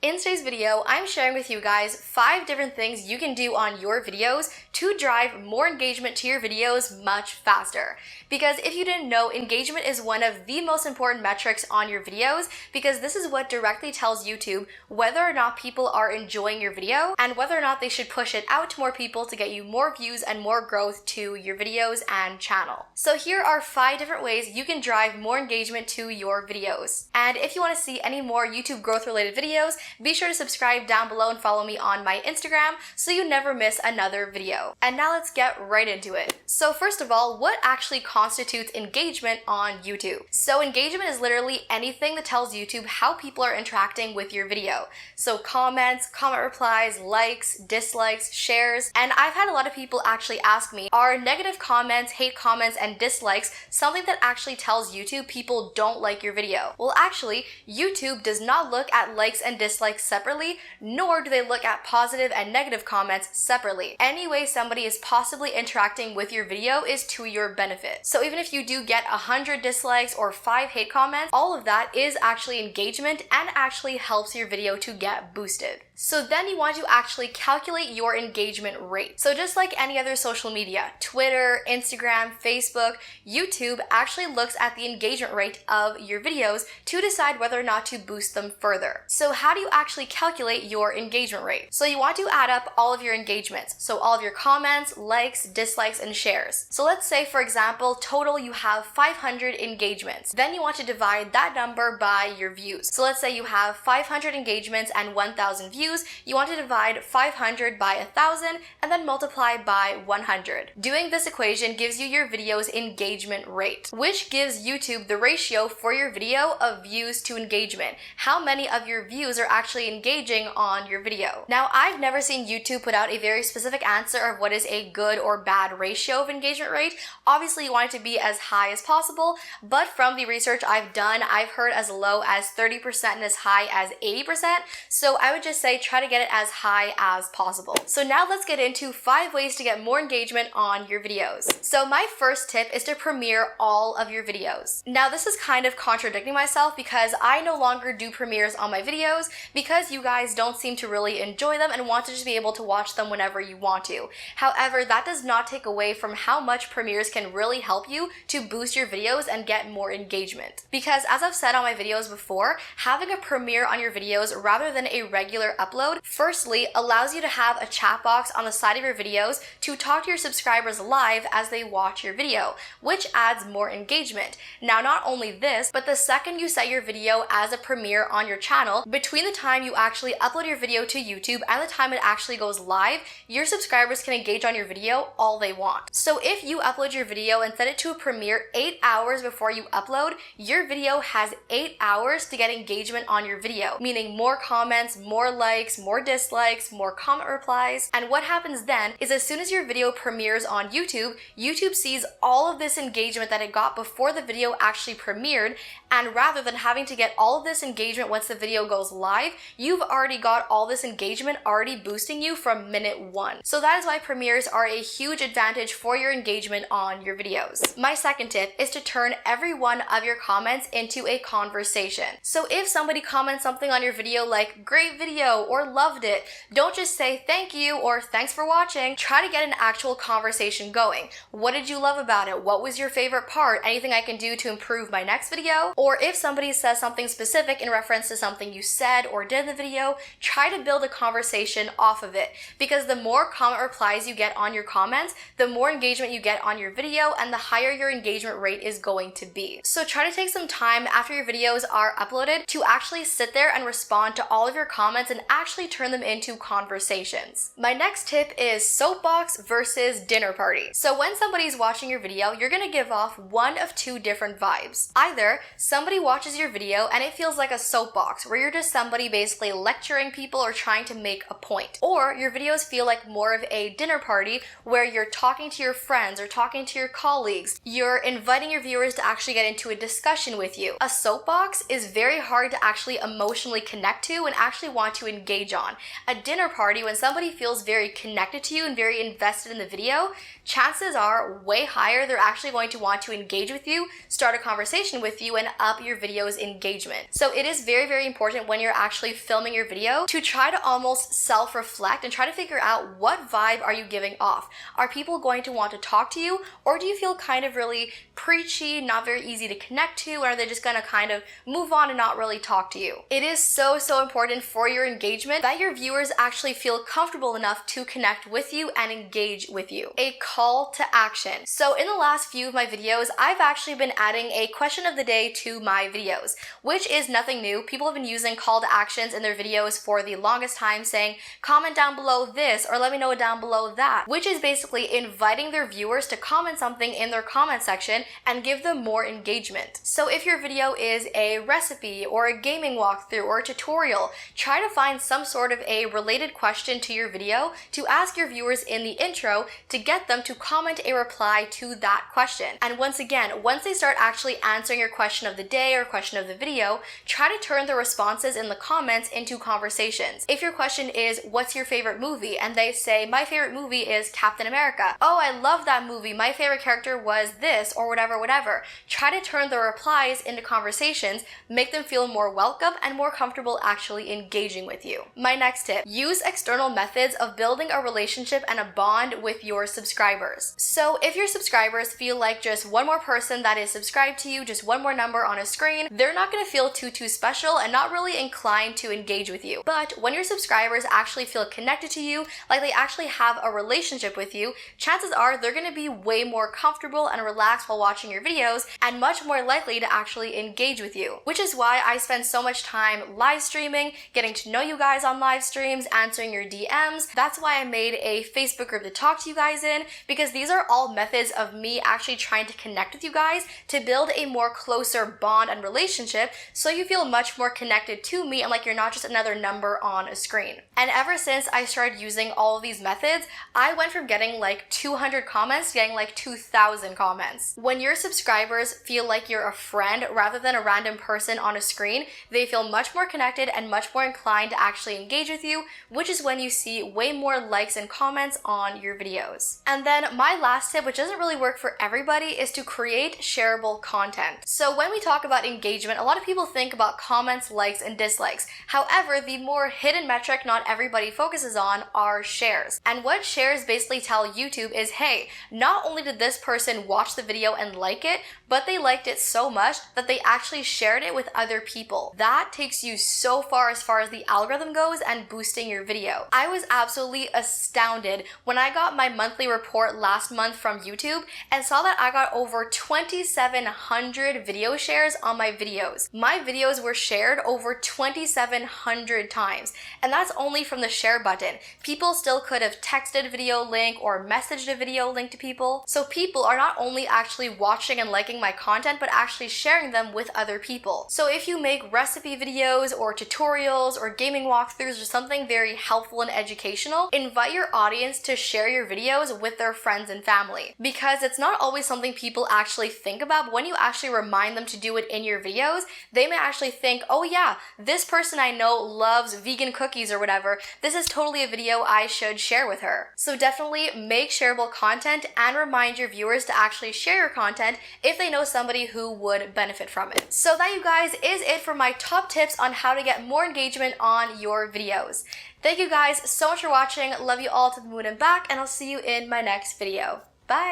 In today's video, I'm sharing with you guys 5 different things you can do on your videos to drive more engagement to your videos much faster. Because if you didn't know, engagement is one of the most important metrics on your videos because this is what directly tells YouTube whether or not people are enjoying your video and whether or not they should push it out to more people to get you more views and more growth to your videos and channel. So here are 5 different ways you can drive more engagement to your videos. And if you want to see any more YouTube growth related videos, be sure to subscribe down below and follow me on my Instagram so you never miss another video. And now let's get right into it. So first of all, what actually constitutes engagement on YouTube? So engagement is literally anything that tells YouTube how people are interacting with your video. So comments, comment replies, likes, dislikes, shares. And I've had a lot of people actually ask me, are negative comments, hate comments, and dislikes something that actually tells YouTube people don't like your video? Well, actually, YouTube does not look at likes and dislikes separately, nor do they look at positive and negative comments separately. Any way somebody is possibly interacting with your video is to your benefit. So even if you do get 100 dislikes or 5 hate comments, all of that is actually engagement and actually helps your video to get boosted. So then you want to actually calculate your engagement rate. So just like any other social media, Twitter, Instagram, Facebook, YouTube actually looks at the engagement rate of your videos to decide whether or not to boost them further. So how do you actually calculate your engagement rate? So you want to add up all of your engagements. So all of your comments, likes, dislikes, and shares. So let's say, for example, total you have 500 engagements. Then you want to divide that number by your views. So let's say you have 500 engagements and 1,000 views. You want to divide 500 by 1,000 and then multiply by 100. Doing this equation gives you your video's engagement rate, which gives YouTube the ratio for your video of views to engagement. How many of your views are actually engaging on your video? Now, I've never seen YouTube put out a very specific answer of what is a good or bad ratio of engagement rate. Obviously, you want it to be as high as possible, but from the research I've done, I've heard as low as 30% and as high as 80%. So I would just say try to get it as high as possible. So now let's get into 5 ways to get more engagement on your videos. So my first tip is to premiere all of your videos. Now this is kind of contradicting myself because I no longer do premieres on my videos because you guys don't seem to really enjoy them and want to just be able to watch them whenever you want to. However, that does not take away from how much premieres can really help you to boost your videos and get more engagement. Because as I've said on my videos before, having a premiere on your videos rather than a regular upload firstly allows you to have a chat box on the side of your videos to talk to your subscribers live as they watch your video, which adds more engagement. Now, not only this, but the second you set your video as a premiere on your channel, between the time you actually upload your video to YouTube and the time it actually goes live, your subscribers can engage on your video all they want. So if you upload your video and set it to a premiere 8 hours before you upload, your video has 8 hours to get engagement on your video, meaning more comments, more likes, more dislikes, more comment replies. And what happens then is as soon as your video premieres on YouTube, YouTube sees all of this engagement that it got before the video actually premiered, and rather than having to get all of this engagement once the video goes live, you've already got all this engagement already boosting you from minute 1. So that is why premieres are a huge advantage for your engagement on your videos. My second tip is to turn every one of your comments into a conversation. So if somebody comments something on your video like great video or loved it, don't just say thank you or thanks for watching. Try to get an actual conversation going. What did you love about it? What was your favorite part? Anything I can do to improve my next video? Or if somebody says something specific in reference to something you said or did in the video, try to build a conversation off of it. Because the more comment replies you get on your comments, the more engagement you get on your video and the higher your engagement rate is going to be. So try to take some time after your videos are uploaded to actually sit there and respond to all of your comments and actually turn them into conversations. My next tip is soapbox versus dinner party. So when somebody's watching your video, you're gonna give off one of 2 different vibes. Either somebody watches your video and it feels like a soapbox where you're just somebody basically lecturing people or trying to make a point. Or your videos feel like more of a dinner party where you're talking to your friends or talking to your colleagues. You're inviting your viewers to actually get into a discussion with you. A soapbox is very hard to actually emotionally connect to and actually want to engage on. A dinner party, when somebody feels very connected to you and very invested in the video, chances are way higher they're actually going to want to engage with you, start a conversation with you, and up your video's engagement. So it is very, very important when you're actually actually filming your video to try to almost self-reflect and try to figure out what vibe are you giving off. Are people going to want to talk to you, or do you feel kind of really preachy, not very easy to connect to, or are they just gonna kind of move on and not really talk to you? It is so important for your engagement that your viewers actually feel comfortable enough to connect with you and engage with you. A call to action. So in the last few of my videos, I've actually been adding a question of the day to my videos, which is nothing new. People have been using call to actions in their videos for the longest time, saying comment down below this or let me know down below that, which is basically inviting their viewers to comment something in their comment section and give them more engagement. So if your video is a recipe or a gaming walkthrough or a tutorial, try to find some sort of a related question to your video to ask your viewers in the intro to get them to comment a reply to that question. And once again, once they start actually answering your question of the day or question of the video, try to turn the responses in the comments into conversations. If your question is, what's your favorite movie? And they say, my favorite movie is Captain America. Oh, I love that movie. My favorite character was this, or whatever. Try to turn the replies into conversations, make them feel more welcome and more comfortable actually engaging with you. My next tip, use external methods of building a relationship and a bond with your subscribers. So if your subscribers feel like just one more person that is subscribed to you, just one more number on a screen, they're not going to feel too special and not really inclined to engage with you. But when your subscribers actually feel connected to you, like they actually have a relationship with you, chances are they're going to be way more comfortable and relaxed while watching your videos and much more likely to actually engage with you. Which is why I spend so much time live streaming, getting to know you guys on live streams, answering your DMs. That's why I made a Facebook group to talk to you guys in, because these are all methods of me actually trying to connect with you guys to build a more closer bond and relationship so you feel much more connected to me and like you're not just another number on a screen. And ever since I started using all of these methods, I went from getting like 200 comments to getting like 2,000 comments. When your subscribers feel like you're a friend rather than a random person on a screen, they feel much more connected and much more inclined to actually engage with you, which is when you see way more likes and comments on your videos. And then my last tip, which doesn't really work for everybody, is to create shareable content. So when we talk about engagement, a lot of people think about comments, likes, and dislikes. However, the more hidden metric not everybody focuses on are shares. And what shares basically tell YouTube is, hey, not only did this person watch the video and like it, but they liked it so much that they actually shared it with other people. That takes you so far as the algorithm goes and boosting your video. I was absolutely astounded when I got my monthly report last month from YouTube and saw that I got over 2,700 video shares on my videos. My videos were shared over 2,700 times, and that's only from the share button. People still could have texted a video link or messaged a video link to people. So people are not only actually watching and liking my content, but actually sharing them with other people. So if you make recipe videos or tutorials or gaming walkthroughs or something very helpful and educational, invite your audience to share your videos with their friends and family. Because it's not always something people actually think about, but when you actually remind them to do it in your videos, they may actually think, oh yeah, this person I know loves vegan cookies or whatever. This is totally a video I should share with her. So definitely make shareable content and remind your viewers to actually share your content if they know somebody who would benefit from it. So that, you guys, is it for my top tips on how to get more engagement on your videos. Thank you guys so much for watching. Love you all to the moon and back, and I'll see you in my next video. Bye!